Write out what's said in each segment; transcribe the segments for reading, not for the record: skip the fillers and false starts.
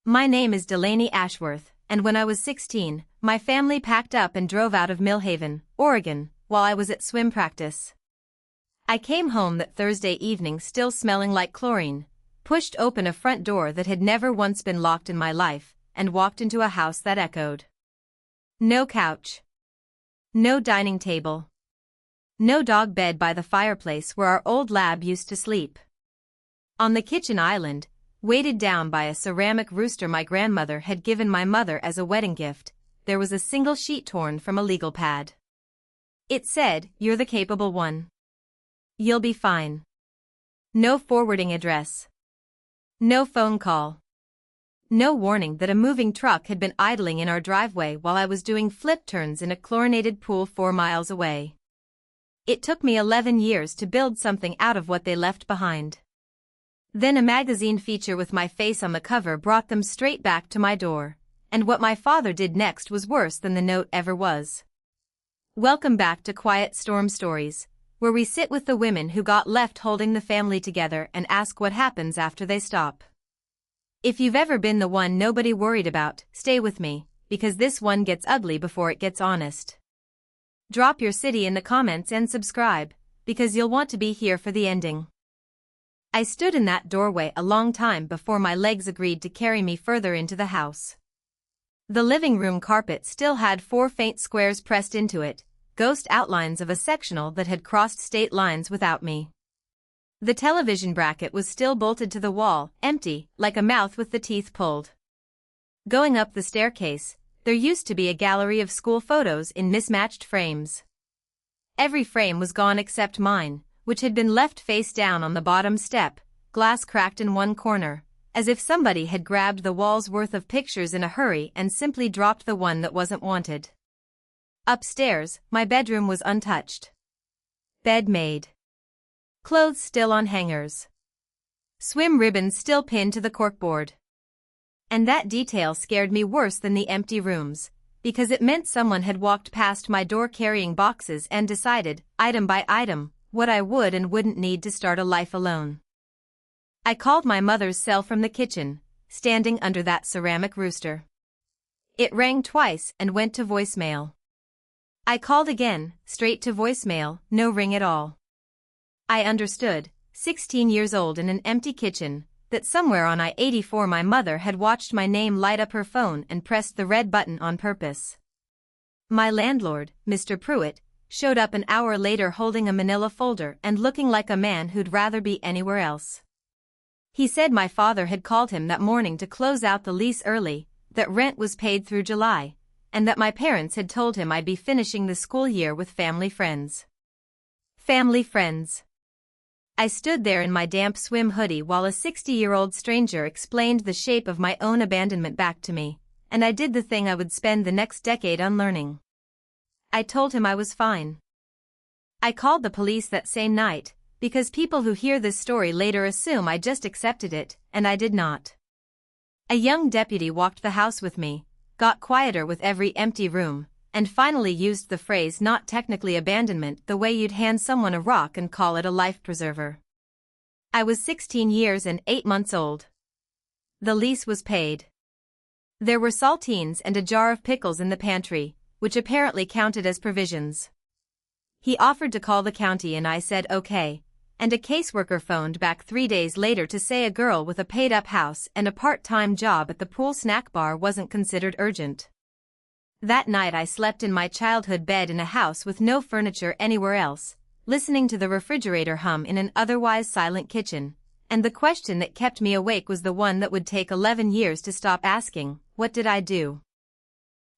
My name is Delaney Ashworth, and when I was 16, my family packed up and drove out of Millhaven, Oregon, while I was at swim practice. I came home that Thursday evening still smelling like chlorine, pushed open a front door that had never once been locked in my life, and walked into a house that echoed. No couch. No dining table. No dog bed by the fireplace where our old lab used to sleep. On the kitchen island, weighted down by a ceramic rooster my grandmother had given my mother as a wedding gift, there was a single sheet torn from a legal pad. It said, "You're the capable one. You'll be fine." No forwarding address. No phone call. No warning that a moving truck had been idling in our driveway while I was doing flip turns in a chlorinated pool 4 miles away. It took me 11 years to build something out of what they left behind. Then a magazine feature with my face on the cover brought them straight back to my door, and what my father did next was worse than the note ever was. Welcome back to Quiet Storm Stories, where we sit with the women who got left holding the family together and ask what happens after they stop. If you've ever been the one nobody worried about, stay with me, because this one gets ugly before it gets honest. Drop your city in the comments and subscribe, because you'll want to be here for the ending. I stood in that doorway a long time before my legs agreed to carry me further into the house. The living room carpet still had 4 faint squares pressed into it, ghost outlines of a sectional that had crossed state lines without me. The television bracket was still bolted to the wall, empty, like a mouth with the teeth pulled. Going up the staircase, there used to be a gallery of school photos in mismatched frames. Every frame was gone except mine, which had been left face down on the bottom step, glass cracked in one corner, as if somebody had grabbed the wall's worth of pictures in a hurry and simply dropped the one that wasn't wanted. Upstairs, my bedroom was untouched. Bed made. Clothes still on hangers. Swim ribbons still pinned to the corkboard. And that detail scared me worse than the empty rooms, because it meant someone had walked past my door carrying boxes and decided, item by item, what I would and wouldn't need to start a life alone. I called my mother's cell from the kitchen, standing under that ceramic rooster. It rang twice and went to voicemail. I called again, straight to voicemail, no ring at all. I understood, 16 years old in an empty kitchen, that somewhere on I-84 my mother had watched my name light up her phone and pressed the red button on purpose. My landlord, Mr. Pruitt, showed up an hour later holding a manila folder and looking like a man who'd rather be anywhere else. He said my father had called him that morning to close out the lease early, that rent was paid through July, and that my parents had told him I'd be finishing the school year with family friends. Family friends. I stood there in my damp swim hoodie while a 60-year-old stranger explained the shape of my own abandonment back to me, and I did the thing I would spend the next decade unlearning. I told him I was fine. I called the police that same night, because people who hear this story later assume I just accepted it, and I did not. A young deputy walked the house with me, got quieter with every empty room, and finally used the phrase not technically abandonment the way you'd hand someone a rock and call it a life preserver. I was 16 years and 8 months old. The lease was paid. There were saltines and a jar of pickles in the pantry, which apparently counted as provisions. He offered to call the county and I said okay, and a caseworker phoned back 3 days later to say a girl with a paid-up house and a part-time job at the pool snack bar wasn't considered urgent. That night I slept in my childhood bed in a house with no furniture anywhere else, listening to the refrigerator hum in an otherwise silent kitchen, and the question that kept me awake was the one that would take 11 years to stop asking, what did I do?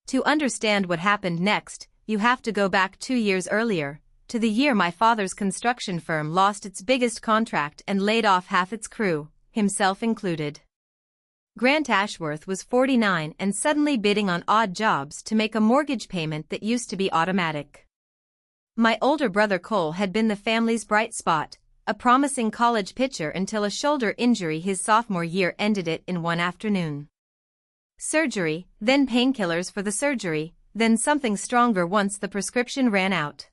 To understand what happened next, you have to go back 2 years earlier, to the year my father's construction firm lost its biggest contract and laid off half its crew, himself included. Grant Ashworth was 49 and suddenly bidding on odd jobs to make a mortgage payment that used to be automatic. My older brother Cole had been the family's bright spot, a promising college pitcher until a shoulder injury his sophomore year ended it in one afternoon. Surgery, then painkillers for the surgery, then something stronger once the prescription ran out.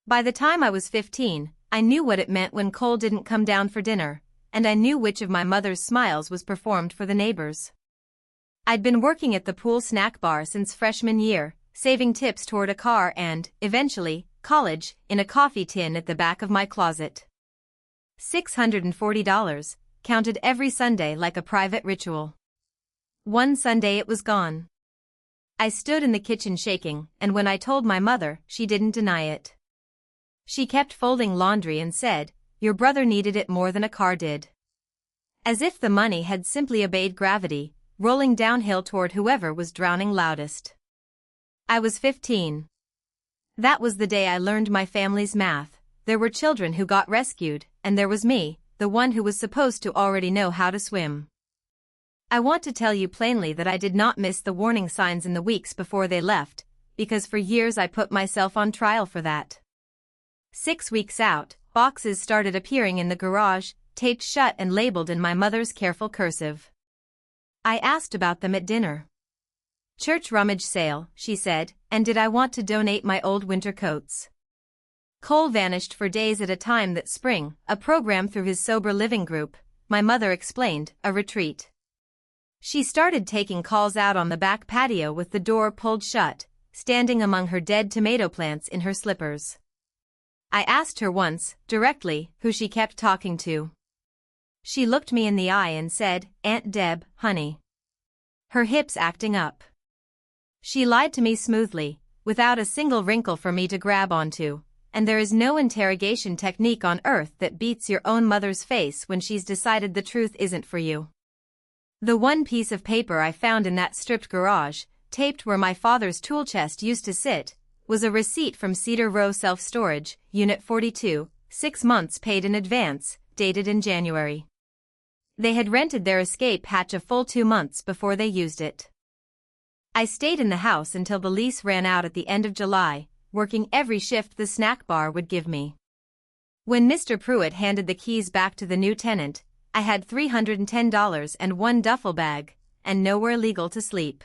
By the time I was 15, I knew what it meant when Cole didn't come down for dinner, and I knew which of my mother's smiles was performed for the neighbors. I'd been working at the pool snack bar since freshman year, saving tips toward a car and, eventually, college, in a coffee tin at the back of my closet. $640, counted every Sunday like a private ritual. One Sunday it was gone. I stood in the kitchen shaking, and when I told my mother, she didn't deny it. She kept folding laundry and said, "Your brother needed it more than a car did." As if the money had simply obeyed gravity, rolling downhill toward whoever was drowning loudest. I was 15. That was the day I learned my family's math. There were children who got rescued, and there was me, the one who was supposed to already know how to swim. I want to tell you plainly that I did not miss the warning signs in the weeks before they left, because for years I put myself on trial for that. 6 weeks out, boxes started appearing in the garage, taped shut and labeled in my mother's careful cursive. I asked about them at dinner. "Church rummage sale," she said, and did I want to donate my old winter coats? Cole vanished for days at a time that spring, a program through his sober living group, my mother explained, a retreat. She started taking calls out on the back patio with the door pulled shut, standing among her dead tomato plants in her slippers. I asked her once, directly, who she kept talking to. She looked me in the eye and said, "Aunt Deb, honey." Her hips acting up. She lied to me smoothly, without a single wrinkle for me to grab onto, and there is no interrogation technique on earth that beats your own mother's face when she's decided the truth isn't for you. The one piece of paper I found in that stripped garage, taped where my father's tool chest used to sit, was a receipt from Cedar Row Self-Storage, Unit 42, 6 months paid in advance, dated in January. They had rented their escape hatch a full 2 months before they used it. I stayed in the house until the lease ran out at the end of July, working every shift the snack bar would give me. When Mr. Pruitt handed the keys back to the new tenant, I had $310 and one duffel bag, and nowhere legal to sleep.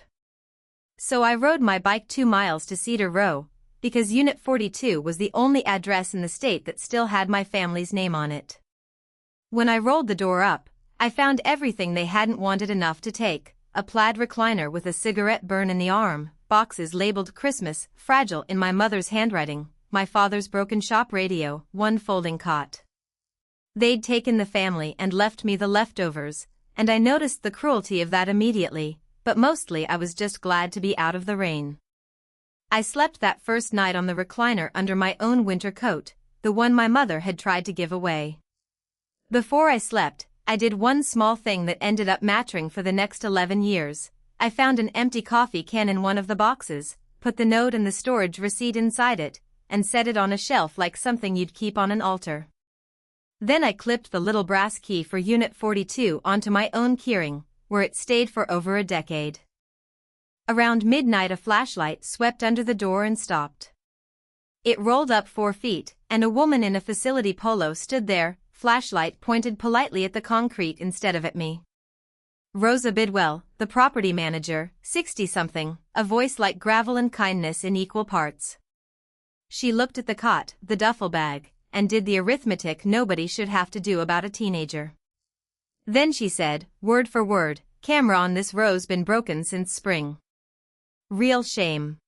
So I rode my bike 2 miles to Cedar Row, because Unit 42 was the only address in the state that still had my family's name on it. When I rolled the door up, I found everything they hadn't wanted enough to take: a plaid recliner with a cigarette burn in the arm, boxes labeled Christmas, fragile in my mother's handwriting, my father's broken shop radio, one folding cot. They'd taken the family and left me the leftovers, and I noticed the cruelty of that immediately, but mostly I was just glad to be out of the rain. I slept that first night on the recliner under my own winter coat, the one my mother had tried to give away. Before I slept, I did one small thing that ended up mattering for the next 11 years. I found an empty coffee can in one of the boxes, put the note and the storage receipt inside it, and set it on a shelf like something you'd keep on an altar. Then I clipped the little brass key for Unit 42 onto my own keyring, where it stayed for over a decade. Around midnight a flashlight swept under the door and stopped. It rolled up 4 feet, and a woman in a facility polo stood there, flashlight pointed politely at the concrete instead of at me. Rosa Bidwell, the property manager, 60-something, a voice like gravel and kindness in equal parts. She looked at the cot, the duffel bag, and did the arithmetic nobody should have to do about a teenager. Then she said, word for word, "Camera on this row's been broken since spring. Real shame.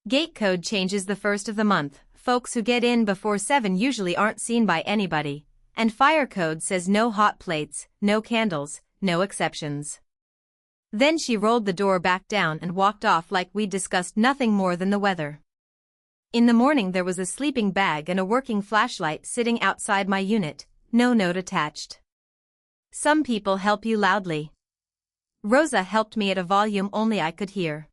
Gate code changes the first of the month, folks who get in before 7 usually aren't seen by anybody, and fire code says no hot plates, no candles, no exceptions." Then she rolled the door back down and walked off like we'd discussed nothing more than the weather. In the morning there was a sleeping bag and a working flashlight sitting outside my unit, no note attached. Some people help you loudly. Rosa helped me at a volume only I could hear.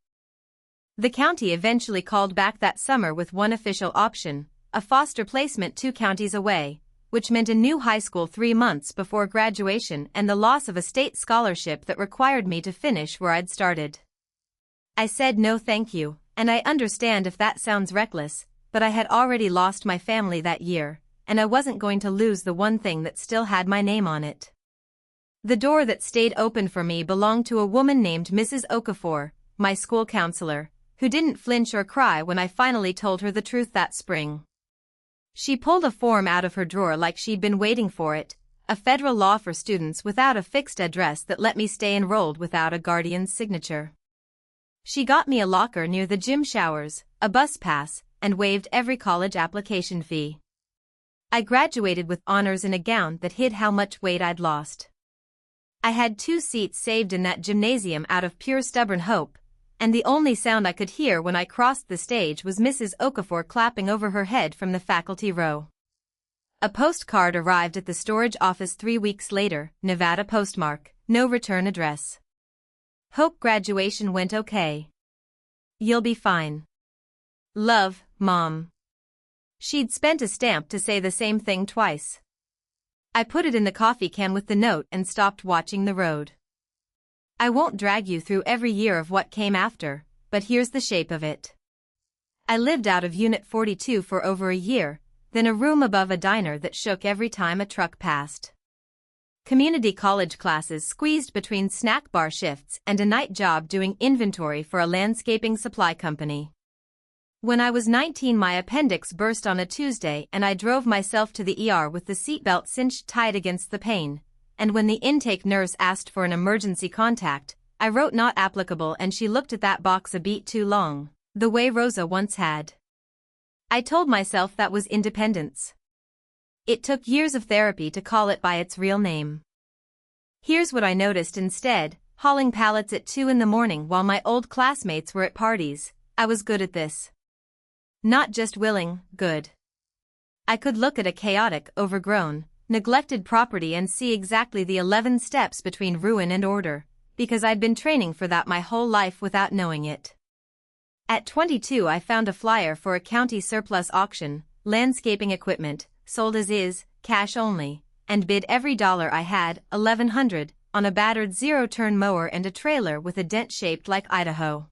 The county eventually called back that summer with one official option, a foster placement 2 counties away, which meant a new high school 3 months before graduation and the loss of a state scholarship that required me to finish where I'd started. I said no thank you, and I understand if that sounds reckless, but I had already lost my family that year, and I wasn't going to lose the one thing that still had my name on it. The door that stayed open for me belonged to a woman named Mrs. Okafor, my school counselor, who didn't flinch or cry when I finally told her the truth that spring. She pulled a form out of her drawer like she'd been waiting for it, a federal law for students without a fixed address that let me stay enrolled without a guardian's signature. She got me a locker near the gym showers, a bus pass, and waived every college application fee. I graduated with honors in a gown that hid how much weight I'd lost. I had 2 seats saved in that gymnasium out of pure stubborn hope, and the only sound I could hear when I crossed the stage was Mrs. Okafor clapping over her head from the faculty row. A postcard arrived at the storage office 3 weeks later, Nevada postmark, no return address. Hope graduation went okay. You'll be fine. Love, Mom. She'd spent a stamp to say the same thing twice. I put it in the coffee can with the note and stopped watching the road. I won't drag you through every year of what came after, but here's the shape of it. I lived out of Unit 42 for over a year, then a room above a diner that shook every time a truck passed. Community college classes squeezed between snack bar shifts and a night job doing inventory for a landscaping supply company. When I was 19, my appendix burst on a Tuesday and I drove myself to the ER with the seatbelt cinched tight against the pane, and when the intake nurse asked for an emergency contact, I wrote not applicable and she looked at that box a beat too long, the way Rosa once had. I told myself that was independence. It took years of therapy to call it by its real name. Here's what I noticed instead: hauling pallets at 2 in the morning while my old classmates were at parties. I was good at this. Not just willing, good. I could look at a chaotic, overgrown, neglected property and see exactly the 11 steps between ruin and order, because I'd been training for that my whole life without knowing it. At 22 I found a flyer for a county surplus auction, landscaping equipment, sold as is, cash only, and bid every dollar I had, $1,100, on a battered zero-turn mower and a trailer with a dent shaped like Idaho.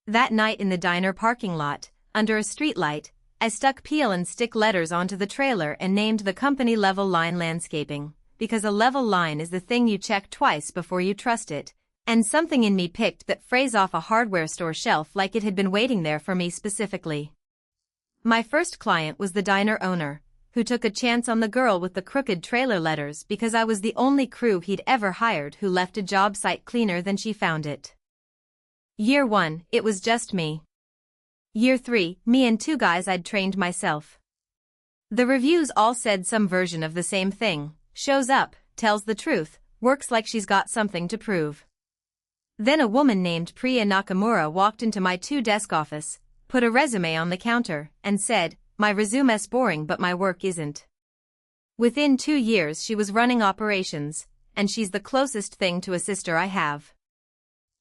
That night in the diner parking lot, under a streetlight, I stuck peel and stick letters onto the trailer and named the company Level Line Landscaping, because a level line is the thing you check twice before you trust it, and something in me picked that phrase off a hardware store shelf like it had been waiting there for me specifically. My first client was the diner owner, who took a chance on the girl with the crooked trailer letters because I was the only crew he'd ever hired who left a job site cleaner than she found it. Year 1, it was just me. Year 3, me and 2 guys I'd trained myself. The reviews all said some version of the same thing: shows up, tells the truth, works like she's got something to prove. Then a woman named Priya Nakamura walked into my 2-desk office, put a resume on the counter, and said, "My resume's boring but my work isn't." Within 2 years she was running operations, and she's the closest thing to a sister I have.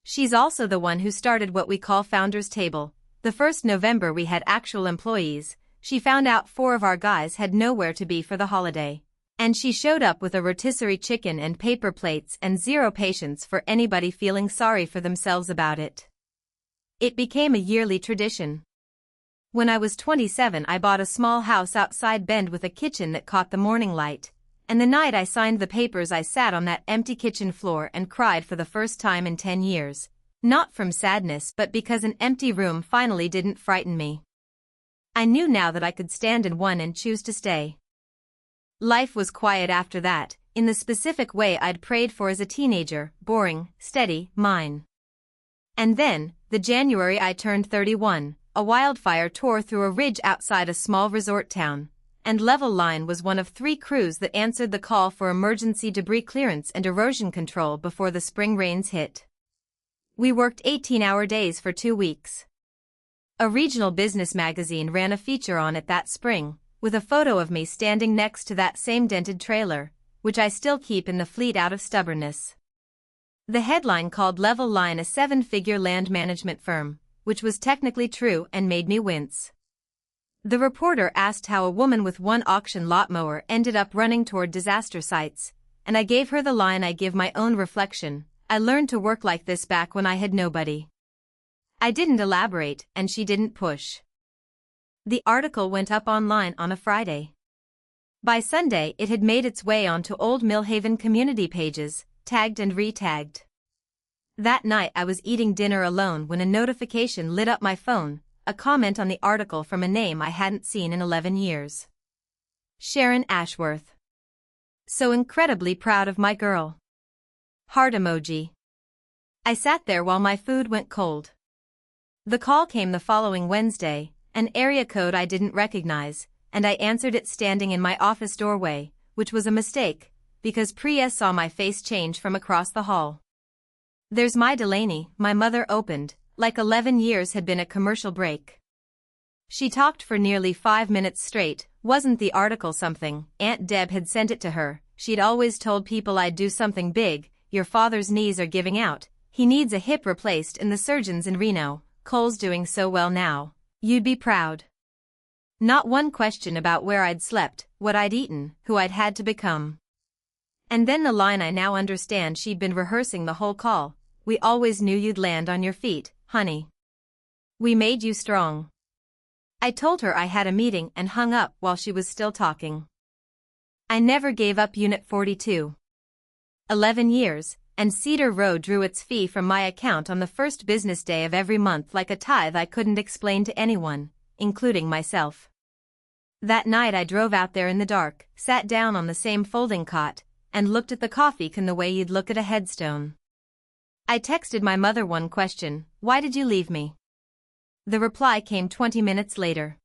She's also the one who started what we call Founders Table. The first November we had actual employees, she found out 4 of our guys had nowhere to be for the holiday, and she showed up with a rotisserie chicken and paper plates and zero patience for anybody feeling sorry for themselves about it. It became a yearly tradition. When I was 27 I bought a small house outside Bend with a kitchen that caught the morning light, and the night I signed the papers I sat on that empty kitchen floor and cried for the first time in 10 years. Not from sadness but because an empty room finally didn't frighten me. I knew now that I could stand in one and choose to stay. Life was quiet after that, in the specific way I'd prayed for as a teenager: boring, steady, mine. And then, the January I turned 31, a wildfire tore through a ridge outside a small resort town, and Level Line was one of 3 crews that answered the call for emergency debris clearance and erosion control before the spring rains hit. We worked 18-hour days for 2 weeks. A regional business magazine ran a feature on it that spring, with a photo of me standing next to that same dented trailer, which I still keep in the fleet out of stubbornness. The headline called Level Line a 7-figure land management firm, which was technically true and made me wince. The reporter asked how a woman with 1 auction lot mower ended up running toward disaster sites, and I gave her the line I give my own reflection: "I learned to work like this back when I had nobody." I didn't elaborate, and she didn't push. The article went up online on a Friday. By Sunday it had made its way onto old Millhaven community pages, tagged and re-tagged. That night I was eating dinner alone when a notification lit up my phone, a comment on the article from a name I hadn't seen in 11 years. Sharon Ashworth. So incredibly proud of my girl. Heart emoji. I sat there while my food went cold. The call came the following Wednesday, an area code I didn't recognize, and I answered it standing in my office doorway, which was a mistake, because Priya saw my face change from across the hall. "There's my Delaney," my mother opened, like 11 years had been a commercial break. She talked for nearly 5 minutes straight. Wasn't the article something? Aunt Deb had sent it to her. She'd always told people I'd do something big. "Your father's knees are giving out. He needs a hip replaced and the surgeon's in Reno. Cole's doing so well now. You'd be proud." Not one question about where I'd slept, what I'd eaten, who I'd had to become. And then the line I now understand she'd been rehearsing the whole call. "We always knew you'd land on your feet, honey. We made you strong." I told her I had a meeting and hung up while she was still talking. I never gave up Unit 42. 11 years, and Cedar Road drew its fee from my account on the first business day of every month like a tithe I couldn't explain to anyone, including myself. That night I drove out there in the dark, sat down on the same folding cot, and looked at the coffee can the way you'd look at a headstone. I texted my mother one question: "Why did you leave me?" The reply came 20 minutes later.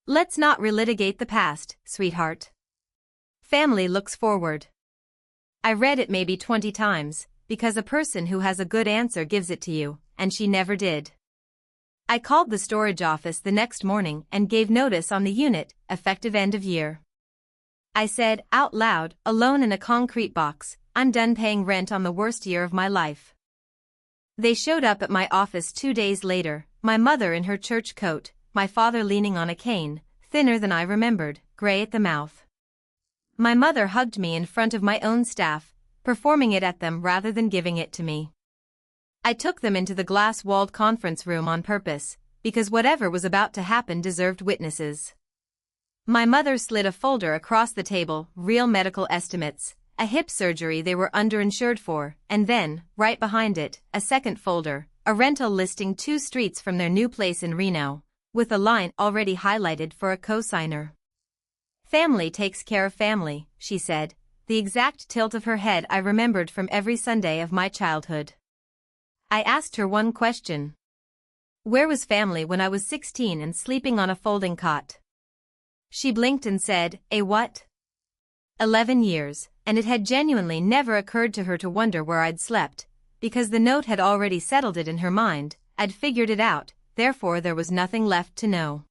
"Let's not relitigate the past, sweetheart. Family looks forward." I read it maybe 20 times, because a person who has a good answer gives it to you, and she never did. I called the storage office the next morning and gave notice on the unit, effective end of year. I said, out loud, alone in a concrete box, "I'm done paying rent on the worst year of my life." They showed up at my office 2 days later, my mother in her church coat, my father leaning on a cane, thinner than I remembered, gray at the mouth. My mother hugged me in front of my own staff, performing it at them rather than giving it to me. I took them into the glass-walled conference room on purpose, because whatever was about to happen deserved witnesses. My mother slid a folder across the table, real medical estimates, a hip surgery they were underinsured for, and then, right behind it, a second folder, a rental listing 2 streets from their new place in Reno, with a line already highlighted for a co-signer. "Family takes care of family," she said, the exact tilt of her head I remembered from every Sunday of my childhood. I asked her one question. Where was family when I was 16 and sleeping on a folding cot? She blinked and said, "A what?" 11 years, and it had genuinely never occurred to her to wonder where I'd slept, because the note had already settled it in her mind. I'd figured it out, therefore there was nothing left to know.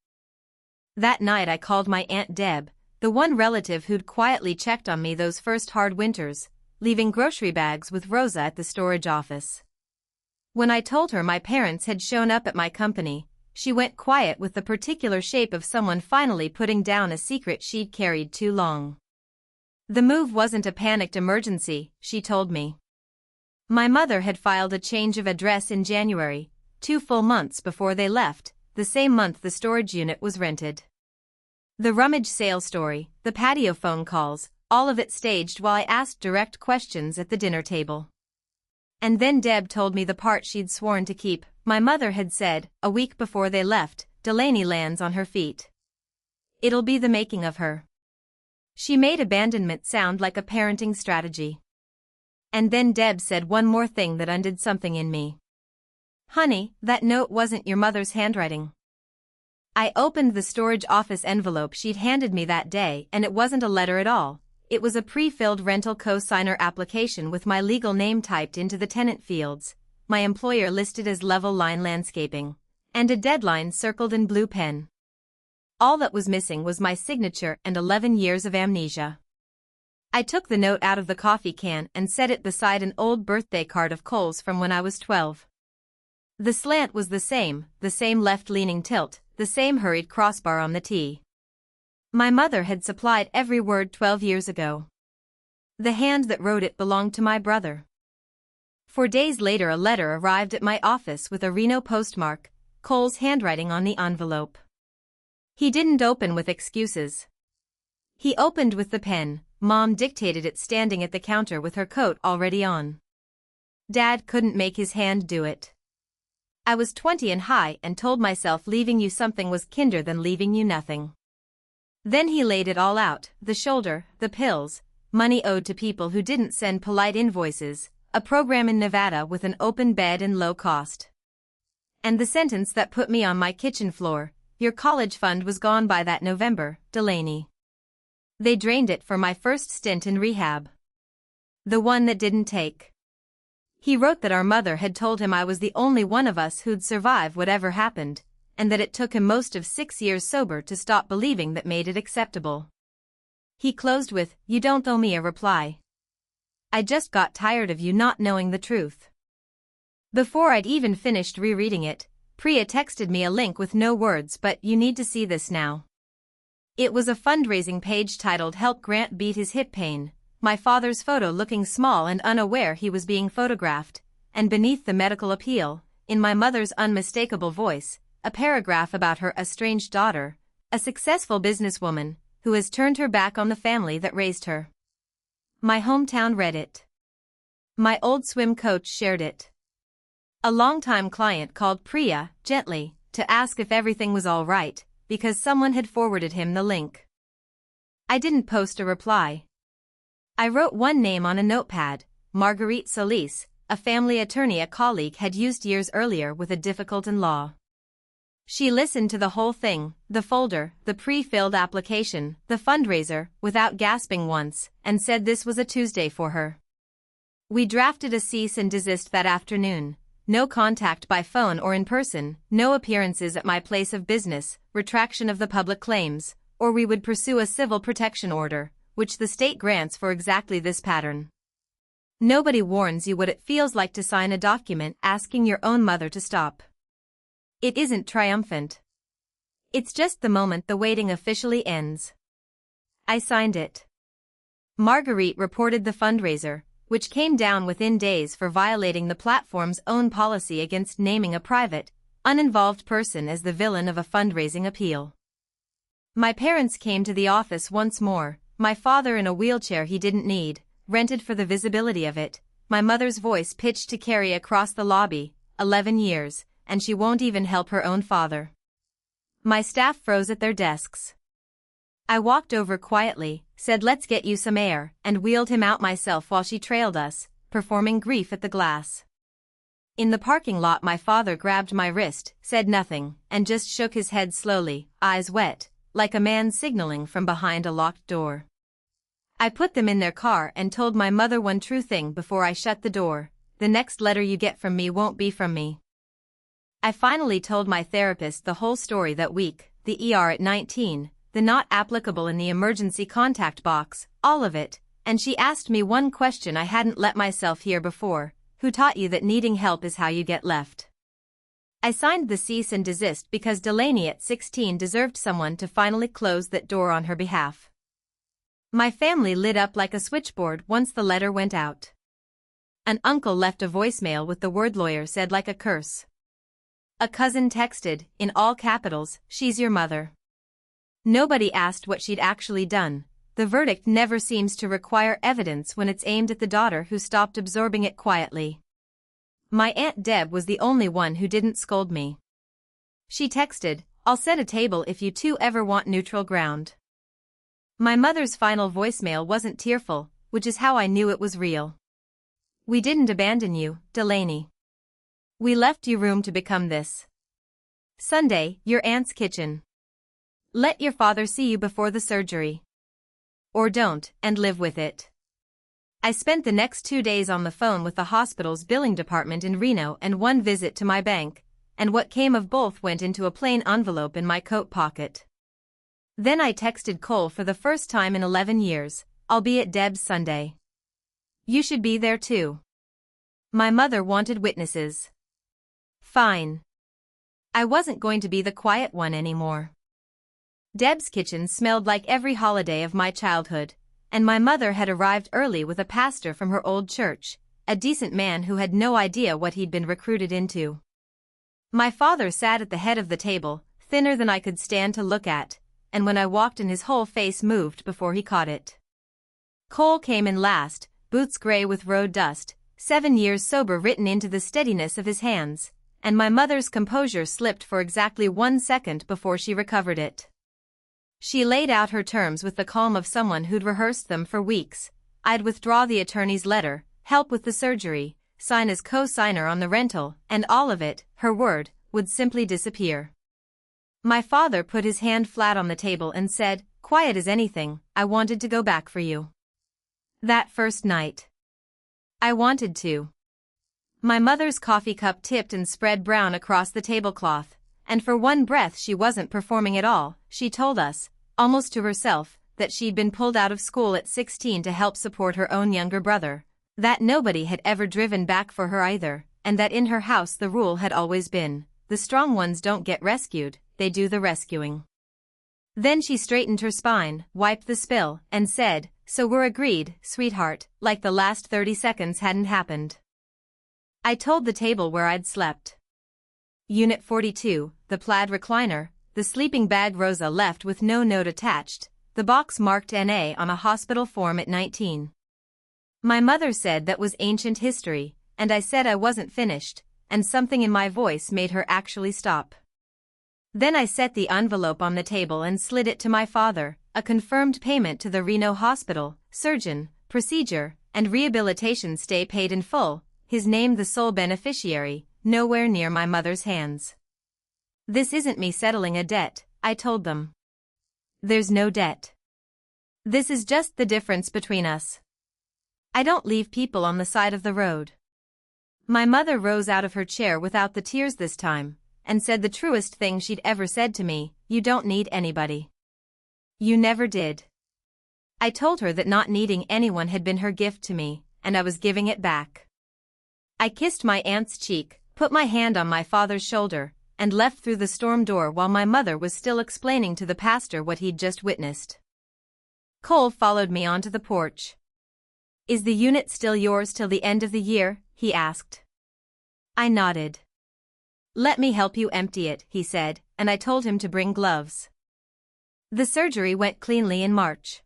That night I called my Aunt Deb, the one relative who'd quietly checked on me those first hard winters, leaving grocery bags with Rosa at the storage office. When I told her my parents had shown up at my company, she went quiet with the particular shape of someone finally putting down a secret she'd carried too long. The move wasn't a panicked emergency, she told me. My mother had filed a change of address in January, 2 full months before they left, the same month the storage unit was rented. The rummage sale story, the patio phone calls, all of it staged while I asked direct questions at the dinner table. And then Deb told me the part she'd sworn to keep. My mother had said, a week before they left, "Delaney lands on her feet. It'll be the making of her." She made abandonment sound like a parenting strategy. And then Deb said one more thing that undid something in me. "Honey, that note wasn't your mother's handwriting." I opened the storage office envelope she'd handed me that day, and it wasn't a letter at all. It was a pre-filled rental co-signer application with my legal name typed into the tenant fields, my employer listed as Level Line Landscaping, and a deadline circled in blue pen. All that was missing was my signature and 11 years of amnesia. I took the note out of the coffee can and set it beside an old birthday card of Cole's from when I was 12. The slant was the same left-leaning tilt, the same hurried crossbar on the T. My mother had supplied every word 12 years ago. The hand that wrote it belonged to my brother. 4 days later a letter arrived at my office with a Reno postmark, Cole's handwriting on the envelope. He didn't open with excuses. He opened with the pen. Mom dictated it standing at the counter with her coat already on. Dad couldn't make his hand do it. I was 20 and high and told myself leaving you something was kinder than leaving you nothing. Then he laid it all out, the shoulder, the pills, money owed to people who didn't send polite invoices, a program in Nevada with an open bed and low cost. And the sentence that put me on my kitchen floor, your college fund was gone by that November, Delaney. They drained it for my first stint in rehab. The one that didn't take. He wrote that our mother had told him I was the only one of us who'd survive whatever happened, and that it took him most of 6 years sober to stop believing that made it acceptable. He closed with, "You don't owe me a reply. I just got tired of you not knowing the truth." Before I'd even finished rereading it, Priya texted me a link with no words but "You need to see this now." It was a fundraising page titled "Help Grant Beat His Hip Pain," my father's photo looking small and unaware he was being photographed, and beneath the medical appeal, in my mother's unmistakable voice, a paragraph about her estranged daughter, a successful businesswoman, who has turned her back on the family that raised her. My hometown read it. My old swim coach shared it. A longtime client called Priya, gently, to ask if everything was all right, because someone had forwarded him the link. I didn't post a reply. I wrote one name on a notepad, Marguerite Solis, a family attorney a colleague had used years earlier with a difficult in-law. She listened to the whole thing, the folder, the pre-filled application, the fundraiser, without gasping once, and said this was a Tuesday for her. We drafted a cease and desist that afternoon. No contact by phone or in person, no appearances at my place of business, retraction of the public claims, or we would pursue a civil protection order, which the state grants for exactly this pattern. Nobody warns you what it feels like to sign a document asking your own mother to stop. It isn't triumphant. It's just the moment the waiting officially ends. I signed it. Marguerite reported the fundraiser, which came down within days for violating the platform's own policy against naming a private, uninvolved person as the villain of a fundraising appeal. My parents came to the office once more, my father in a wheelchair he didn't need, rented for the visibility of it, my mother's voice pitched to carry across the lobby, 11 years, and she won't even help her own father. My staff froze at their desks. I walked over quietly, said let's get you some air, and wheeled him out myself while she trailed us, performing grief at the glass. In the parking lot my father grabbed my wrist, said nothing, and just shook his head slowly, eyes wet, like a man signaling from behind a locked door. I put them in their car and told my mother one true thing before I shut the door: the next letter you get from me won't be from me. I finally told my therapist the whole story that week, the ER at 19, the not applicable in the emergency contact box, all of it, and she asked me one question I hadn't let myself hear before: who taught you that needing help is how you get left? I signed the cease and desist because Delaney at 16 deserved someone to finally close that door on her behalf. My family lit up like a switchboard once the letter went out. An uncle left a voicemail with the word lawyer said like a curse. A cousin texted, in all capitals, "She's your mother." Nobody asked what she'd actually done. The verdict never seems to require evidence when it's aimed at the daughter who stopped absorbing it quietly. My Aunt Deb was the only one who didn't scold me. She texted, "I'll set a table if you two ever want neutral ground." My mother's final voicemail wasn't tearful, which is how I knew it was real. "We didn't abandon you, Delaney. We left you room to become this. Sunday, your aunt's kitchen. Let your father see you before the surgery. Or don't, and live with it." I spent the next 2 days on the phone with the hospital's billing department in Reno and one visit to my bank, and what came of both went into a plain envelope in my coat pocket. Then I texted Cole for the first time in 11 years, "I'll be at Deb's Sunday. You should be there too." My mother wanted witnesses. Fine. I wasn't going to be the quiet one anymore. Deb's kitchen smelled like every holiday of my childhood, and my mother had arrived early with a pastor from her old church, a decent man who had no idea what he'd been recruited into. My father sat at the head of the table, thinner than I could stand to look at, and when I walked in his whole face moved before he caught it. Cole came in last, boots gray with road dust, 7 years sober written into the steadiness of his hands, and my mother's composure slipped for exactly 1 second before she recovered it. She laid out her terms with the calm of someone who'd rehearsed them for weeks, I'd withdraw the attorney's letter, help with the surgery, sign as co-signer on the rental, and all of it, her word, would simply disappear. My father put his hand flat on the table and said, quiet as anything, I wanted to go back for you. That first night. I wanted to. My mother's coffee cup tipped and spread brown across the tablecloth, and for one breath she wasn't performing at all. She told us, almost to herself, that she'd been pulled out of school at 16 to help support her own younger brother, that nobody had ever driven back for her either, and that in her house the rule had always been, the strong ones don't get rescued, they do the rescuing. Then she straightened her spine, wiped the spill, and said, so we're agreed, sweetheart, like the last 30 seconds hadn't happened. I told the table where I'd slept. Unit 42, the plaid recliner, the sleeping bag Rosa left with no note attached, the box marked NA on a hospital form at 19. My mother said that was ancient history, and I said I wasn't finished, and something in my voice made her actually stop. Then I set the envelope on the table and slid it to my father, a confirmed payment to the Reno hospital, surgeon, procedure, and rehabilitation stay paid in full, his name the sole beneficiary, nowhere near my mother's hands. This isn't me settling a debt, I told them. There's no debt. This is just the difference between us. I don't leave people on the side of the road. My mother rose out of her chair without the tears this time, and said the truest thing she'd ever said to me, you don't need anybody. You never did. I told her that not needing anyone had been her gift to me, and I was giving it back. I kissed my aunt's cheek, put my hand on my father's shoulder, and left through the storm door while my mother was still explaining to the pastor what he'd just witnessed. Cole followed me onto the porch. Is the unit still yours till the end of the year? He asked. I nodded. Let me help you empty it, he said, and I told him to bring gloves. The surgery went cleanly in March.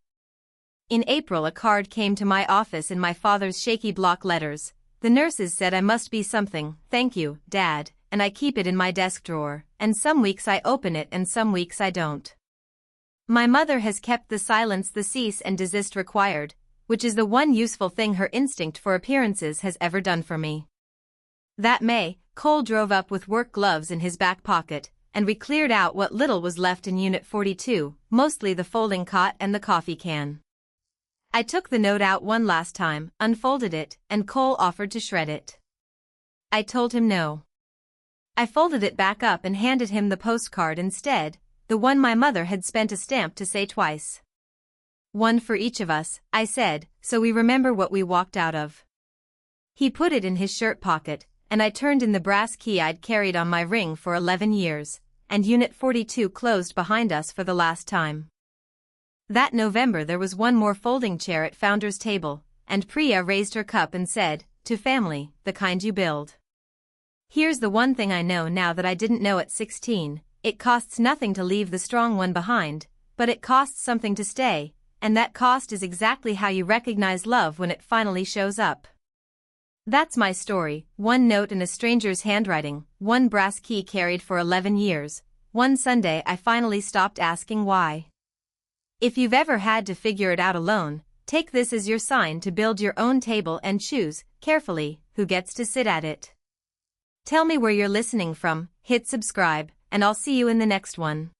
In April a card came to my office in my father's shaky block letters. The nurses said I must be something, thank you, Dad, and I keep it in my desk drawer, and some weeks I open it and some weeks I don't. My mother has kept the silence the cease and desist required, which is the one useful thing her instinct for appearances has ever done for me. That May, Cole drove up with work gloves in his back pocket, and we cleared out what little was left in Unit 42, mostly the folding cot and the coffee can. I took the note out one last time, unfolded it, and Cole offered to shred it. I told him no. I folded it back up and handed him the postcard instead, the one my mother had spent a stamp to say twice. One for each of us, I said, so we remember what we walked out of. He put it in his shirt pocket, and I turned in the brass key I'd carried on my ring for 11 years, and Unit 42 closed behind us for the last time. That November there was one more folding chair at Founder's table, and Priya raised her cup and said, to family, the kind you build. Here's the one thing I know now that I didn't know at 16, it costs nothing to leave the strong one behind, but it costs something to stay, and that cost is exactly how you recognize love when it finally shows up. That's my story, one note in a stranger's handwriting, one brass key carried for 11 years, one Sunday I finally stopped asking why. If you've ever had to figure it out alone, take this as your sign to build your own table and choose, carefully, who gets to sit at it. Tell me where you're listening from, hit subscribe, and I'll see you in the next one.